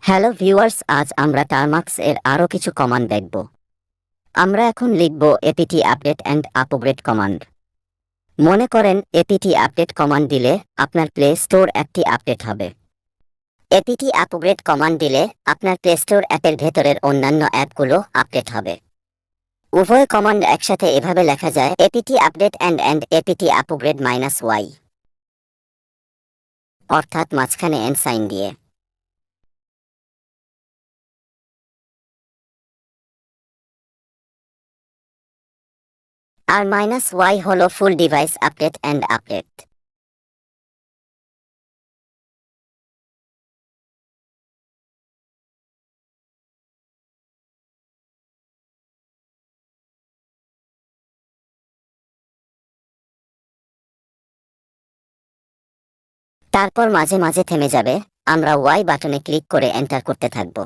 Hello viewers, আজ আমরা Termux এর আরও কিছু কমান্ড দেখব। আমরা এখন লিখব apt update and upgrade command. মনে করেন এপিটি আপডেট কমান্ড দিলে আপনার প্লে স্টোর অ্যাপটি আপডেট হবে। এপিটি আপগ্রেড কমান্ড দিলে আপনার প্লে স্টোর অ্যাপের ভেতরের অন্যান্য অ্যাপগুলো আপডেট হবে। উভয় কমান্ড একসাথে এভাবে লেখা যায়: apt update and apt upgrade -y, অর্থাৎ মাঝখানে এন্ড সাইন দিয়ে। আর -y হলো ফুল ডিভাইস আপডেট অ্যান্ড আপডেট। তারপর মাঝে মাঝে থেমে যাবে, আমরা ওয়াই বাটনে ক্লিক করে এন্টার করতে থাকব।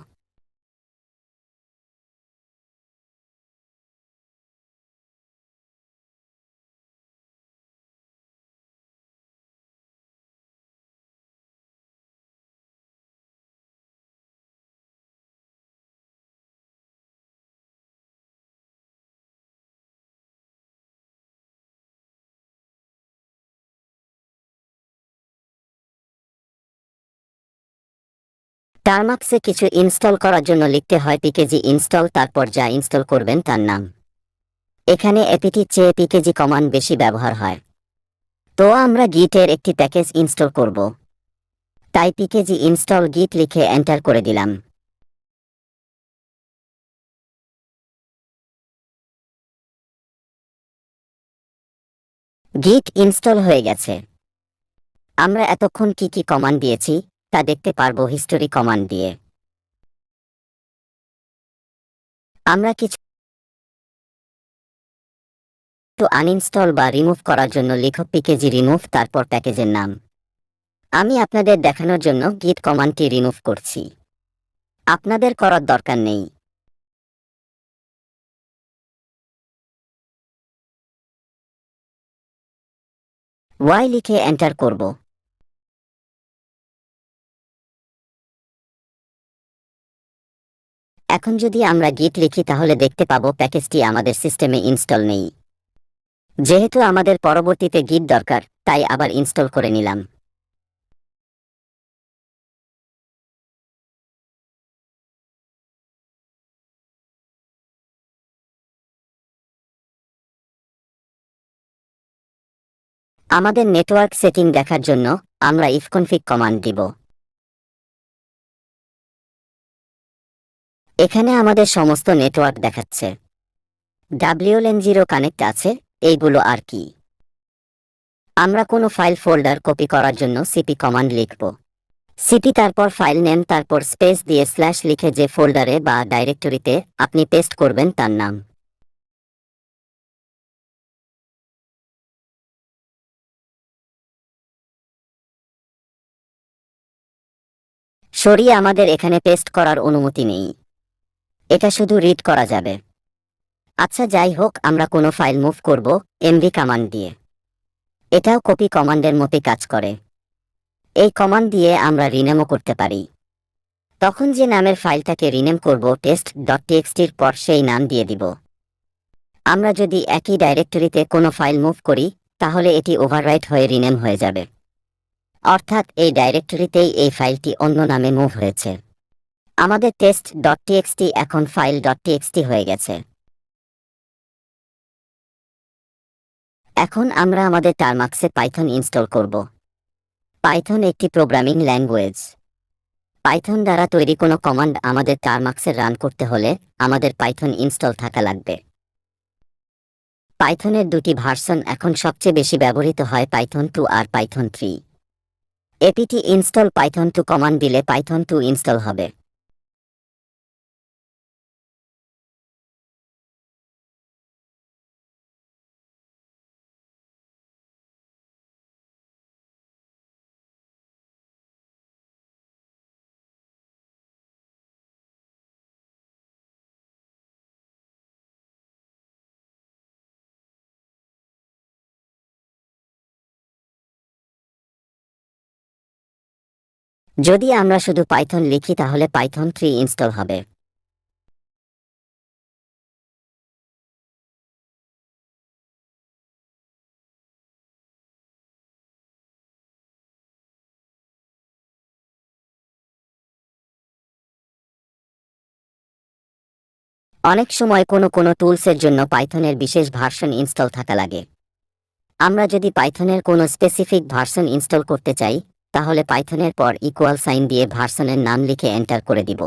টার্মাক্সে কিছু ইনস্টল করার জন্য লিখতে হয় পিকেজি ইনস্টল, তারপর যা ইনস্টল করবেন তার নাম। এখানে এপিটির চেয়ে পিকেজি কমান্ড বেশি ব্যবহার হয়, তো আমরা গিটের একটি প্যাকেজ ইনস্টল করব। তাই পিকেজি ইনস্টল গিট লিখে এন্টার করে দিলাম। গিট ইনস্টল হয়ে গেছে। আমরা এতক্ষণ কি কি কমান্ড দিয়েছি তা দেখতে পারবো হিস্টোরি কমান্ড দিয়ে। আমরা কিছু আনইনস্টল বা রিমুভ করার জন্য লিখো পিকেজি রিমুভ, তারপর প্যাকেজের নাম। আমি আপনাদের দেখানোর জন্য গিট কমান্ডটি রিমুভ করছি, আপনাদের করার দরকার নেই। ওয়াই লিখে এন্টার করব। এখন যদি আমরা গিট লিখি তাহলে দেখতে পাবো প্যাকেজটি আমাদের সিস্টেমে ইনস্টল নেই। যেহেতু আমাদের পরবর্তীতে গিট দরকার, তাই আবার ইনস্টল করে নিলাম। আমাদের নেটওয়ার্ক সেটিং দেখার জন্য আমরা ifconfig কমান্ড দিব। এখানে আমাদের সমস্ত নেটওয়ার্ক দেখাচ্ছে। WLAN0 কানেক্ট আছে, এইগুলো আর কি। আমরা কোনো ফাইল ফোল্ডার কপি করার জন্য সিপি কমান্ড লিখব। সিপি তারপর ফাইল নেম, তারপর স্পেস দিয়ে স্ল্যাশ লিখে যে ফোল্ডারে বা ডাইরেক্টরিতে আপনি পেস্ট করবেন তার নাম। সরিয়ে আমাদের এখানে পেস্ট করার অনুমতি নেই, এটা শুধু রিড করা যাবে। আচ্ছা যাই হোক, আমরা কোনো ফাইল মুভ করব এমভি কমান্ড দিয়ে। এটাও কপি কমান্ডের মতোই কাজ করে। এই কমান্ড দিয়ে আমরা রিনেমও করতে পারি। তখন যে নামের ফাইলটাকে রিনেম করব test.txt-র পর সেই নাম দিয়ে দিব। আমরা যদি একই ডাইরেক্টরিতে কোনো ফাইল মুভ করি তাহলে এটি ওভাররাইট হয়ে রিনেম হয়ে যাবে, অর্থাৎ এই ডাইরেক্টরিতেই এই ফাইলটি অন্য নামে মুভ হয়েছে। আমাদের test.txt এখন ফাইল.txt হয়ে গেছে। এখন আমরা আমাদের টার্মাক্সে পাইথন ইনস্টল করব। পাইথন একটি প্রোগ্রামিং ল্যাঙ্গুয়েজ। পাইথন দ্বারা তৈরি কোনো কমান্ড আমাদের টার্মাক্সে রান করতে হলে আমাদের পাইথন ইনস্টল থাকা লাগবে। পাইথনের দুটি ভার্সন এখন সবচেয়ে বেশি ব্যবহৃত হয়, পাইথন 2 আর Python 3। APT install Python 2 command দিলে পাইথন 2 ইনস্টল হবে। যদি আমরা শুধু পাইথন লিখি তাহলে পাইথন 3 ইনস্টল হবে। অনেক সময় কোনো টুলসের জন্য পাইথনের বিশেষ ভার্সন ইনস্টল থাকা লাগে। আমরা যদি পাইথনের কোনো স্পেসিফিক ভার্সন ইনস্টল করতে চাই, তাহলে পাইথনের পর ইকুয়াল সাইন দিয়ে ভার্সনের নাম লিখে এন্টার করে দিব।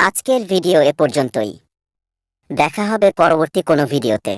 আজকের ভিডিও এ পর্যন্তই। দেখা হবে পরবর্তী কোনো ভিডিওতে।